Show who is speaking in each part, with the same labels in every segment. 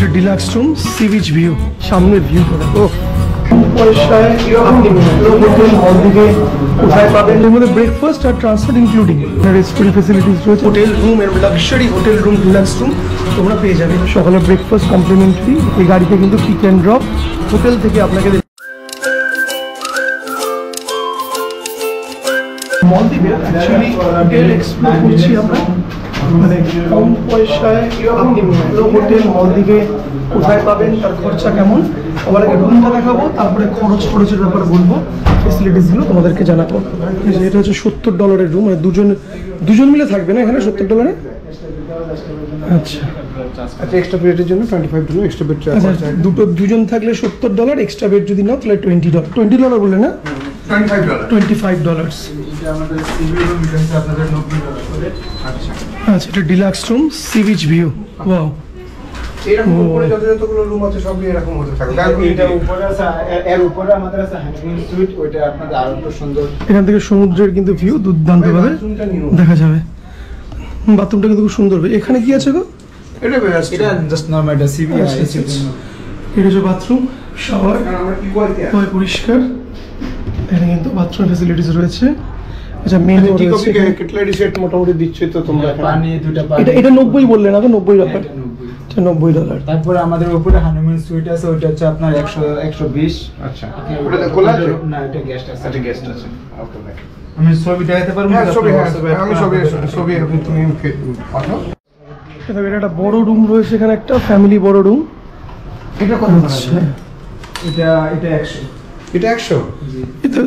Speaker 1: এটা deluxe room, sea beach view, সামনের view দেখো। পয়সায় আপনি হোটেল মলদ্বীপে কোথায় পাবেন? এর মধ্যে ব্রেকফাস্ট আর ট্রান্সপোর্ট ইনক্লুডিং রেস্টুরেন্ট ফেসিলিটিস রয়েছে। হোটেল রুম এর luxury hotel room, deluxe room তোমরা পেয়ে যাবে। সকালে ব্রেকফাস্ট কমপ্লিমেন্টারি, এই গাড়িতে কিন্তু পিক অ্যান্ড ড্রপ হোটেল থেকে আপনাকে। মলদ্বীপের অ্যাকচুয়ালি হোটেল এক্সপ্লোর করছি আমরা, মানে কম পয়সায় আপনি ভালো হোটেল মলদ্বীপে কোথায় পাবেন, তার খরচা কেমন, সবার আগে রুমটা দেখাবো, তারপরে খরচের ব্যাপারে বলবো, ফেসিলিটিসগুলো তোমাদেরকে জানাবো। এটা হচ্ছে $70 রুম, মানে দুজন মিলে থাকবে না এখানে $70? আচ্ছা আচ্ছা, এক্সট্রা বেডের জন্য $25 এক্সট্রা বেড চার্জ। আচ্ছা, দুজন থাকলে $70, এক্সট্রা বেড যদি নাও তাহলে $20 বললে না? $25। আচ্ছা, এটা deluxe room, sea beach view. Wow,
Speaker 2: এরকম উপরে যতগুলো রুম আছে সবই এরকম হতে থাকে। এটা উপরে আছে, এর উপরে আমাদের আছে হানিমুন সুইট, ওইটা আপনাদের আরো একটু সুন্দর।
Speaker 1: এখান থেকে সমুদ্রের কিন্তু ভিউ দুর্দান্তভাবে দেখা যাবে। বাথরুমটা কিন্তু খুব সুন্দর। এখানে কি আছে গো?
Speaker 2: এটা জাস্ট নরমাল, এটা সিবি আছে।
Speaker 1: এটা হচ্ছে বাথরুম, শাওয়ার, আমরা কি কোয়ালিটি আছে পরিষ্কার। এখানে কিন্তু বাথরুম ফ্যাসিলিটিস রয়েছে। আচ্ছা, মেন রয়েছে
Speaker 2: কেটলারি সেট মোটামুটি দিচ্ছে তো তোমরা, পানি দুটো পানি।
Speaker 1: এটা 90 বললে না? তো $90। এটা $90।
Speaker 2: তারপরে আমাদের উপরে হানিমুন সুইট আছে, ওইটা হচ্ছে আপনার 120। আচ্ছা, ওটা খোলা আছে না? এটা গেস্ট আছে। আচ্ছা, গেস্ট আছে। ওকে ভাই, আমি ছবি দেখাতে পারবো? হ্যাঁ, আমি ছবি তুমি পাঠাও।
Speaker 1: এটা একটা বড় রুম রয়েছে এখানে, একটা ফ্যামিলি বড় রুম।
Speaker 2: এটা কত? এটা 100। এটা 100?
Speaker 1: এটা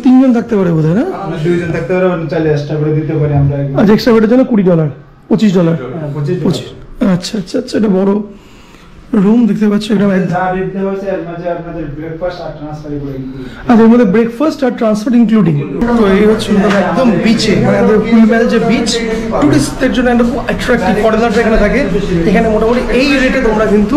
Speaker 1: 3 জন থাকতে পারে বোধহয়, না?
Speaker 2: 2 জন থাকতে পারে, চাইলে এক্সট্রা করে দিতে পারি আমরা।
Speaker 1: আচ্ছা, এক্সট্রা বেডের জন্য $20, $25।
Speaker 2: হ্যাঁ, 25।
Speaker 1: আচ্ছা আচ্ছা আচ্ছা, এটা বড় রুম দেখতে পাচ্ছ। এটা
Speaker 2: যা দিতে হচ্ছে এর মাঝে আপনাদের ব্রেকফাস্ট আর ট্রান্সফার করে।
Speaker 1: আচ্ছা, এর মধ্যে ব্রেকফাস্ট আর ট্রান্সপোর্ট ইনক্লুডিং। তো এই হচ্ছে একদম বিচে, মানে আমাদের ফুলমেল যে বিচ, টুরিস্টদের জন্য একদম অ্যাট্রাক্টিভ। ফরেনাররা এখানে থাকে, এখানে মোটামুটি এই রেটে তোমরা কিন্তু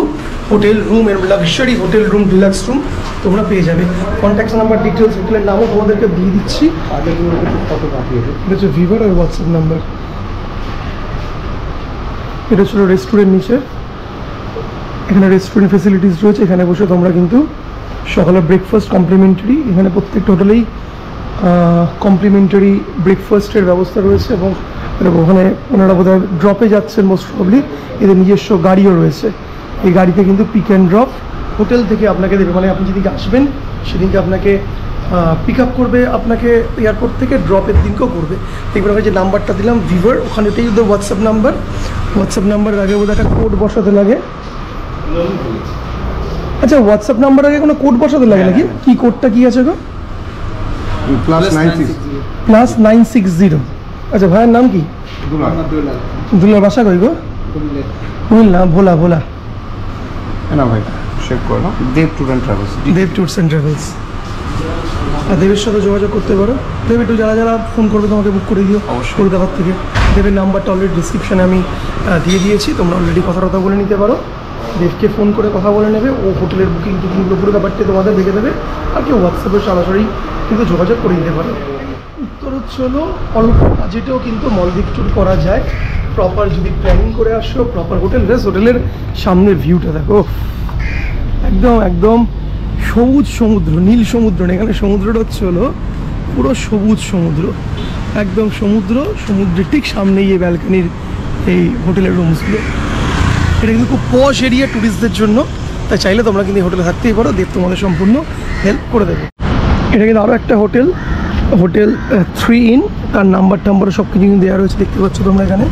Speaker 1: হোটেল রুম এর luxury hotel room, deluxe room তোমরা পেয়ে যাবে। কন্ট্যাক্ট নাম্বার, ডিটেলস, হোটেলের নামও তোমাদেরকে দিয়ে দিচ্ছি।
Speaker 2: আগে কত বাকি আছে?
Speaker 1: এটা হচ্ছে ভিভার আর হোয়াটসঅ্যাপ নাম্বার। এটা ছিল রেস্টুরেন্ট নিচে, এখানে রেস্টুরেন্ট ফেসিলিটিস রয়েছে। এখানে বসে তোমরা কিন্তু সকালে ব্রেকফাস্ট কমপ্লিমেন্টারি, এখানে প্রত্যেকটা হোটেলেই কমপ্লিমেন্টারি ব্রেকফাস্টের ব্যবস্থা রয়েছে। এবং ওখানে ওনারা বোধহয় ড্রপে যাচ্ছেন মোস্ট প্রবলি, এদের নিজস্ব গাড়িও রয়েছে। এই গাড়িতে কিন্তু পিক অ্যান্ড ড্রপ হোটেল থেকে আপনাকে দেবে, মানে আপনি যেদিকে আসবেন সেদিনকে আপনাকে পিক আপ করবে, আপনাকে এয়ারপোর্ট থেকে ড্রপের দিনকেও করবে। দেখবেন আমি যে নাম্বারটা দিলাম ভিভার, ওখানেটাই ওদের হোয়াটসঅ্যাপ নাম্বার। হোয়াটসঅ্যাপ নাম্বারের আগে বোধহয় একটা কোড বসাতে লাগে। আচ্ছা, হোয়াটসঅ্যাপ নাম্বার আগে কোনো কোড বসাতে লাগে নাকি? কি কোডটা কি আছে গো? +960। আচ্ছা, ভাইয়ের নাম কি? দুলার। বাসা কই গো? কুমিল্লা। ভোলা
Speaker 2: না ভাই, চেক করো। Deb tour and travels.
Speaker 1: Deb tours and travels. আর দেবের সাথে যোগাযোগ করতে পারো। দেব একটু যারা ফোন করবে তোমাকে বুক করে দিও কলকাতার থেকে। দেবের নাম্বারটা অলরেডি ডিসক্রিপশানে আমি দিয়ে দিয়েছি, তোমরা অলরেডি কথা বলে নিতে পারো। দেবকে ফোন করে কথা বলে নেবে, ও হোটেলের বুকিংগুলো পুরো ব্যাপারটি তোমাদের দেখে দেবে। আর কেউ হোয়াটসঅ্যাপে সরাসরি কিন্তু যোগাযোগ করে নিতে পারো। উত্তর হচ্ছে হলো অল্প বাজেটেও কিন্তু মলদ্বীপ ট্যুর করা যায়, প্রপার যদি প্ল্যানিং করে আসো, প্রপার হোটেলের সামনের ভিউটা দেখো, একদম সবুজ সমুদ্র, নীল সমুদ্র। এখানে সমুদ্রটা হচ্ছে হলো পুরো সবুজ সমুদ্র, একদম সমুদ্রের ঠিক সামনেই এই ব্যালকনির এই হোটেলের রুমসগুলো। এটা কিন্তু খুব পশ এরিয়া ট্যুরিস্টদের জন্য, তাই চাইলে তোমরা কিন্তু এই হোটেলে থাকতেই পারো। দেব তোমাদের সম্পূর্ণ হেল্প করে দেবে। এটা কিন্তু আরও একটা হোটেল 3 ইন, তার নাম্বার সব কিছু কিন্তু দেওয়া রয়েছে, দেখতে পাচ্ছ তোমরা এখানে।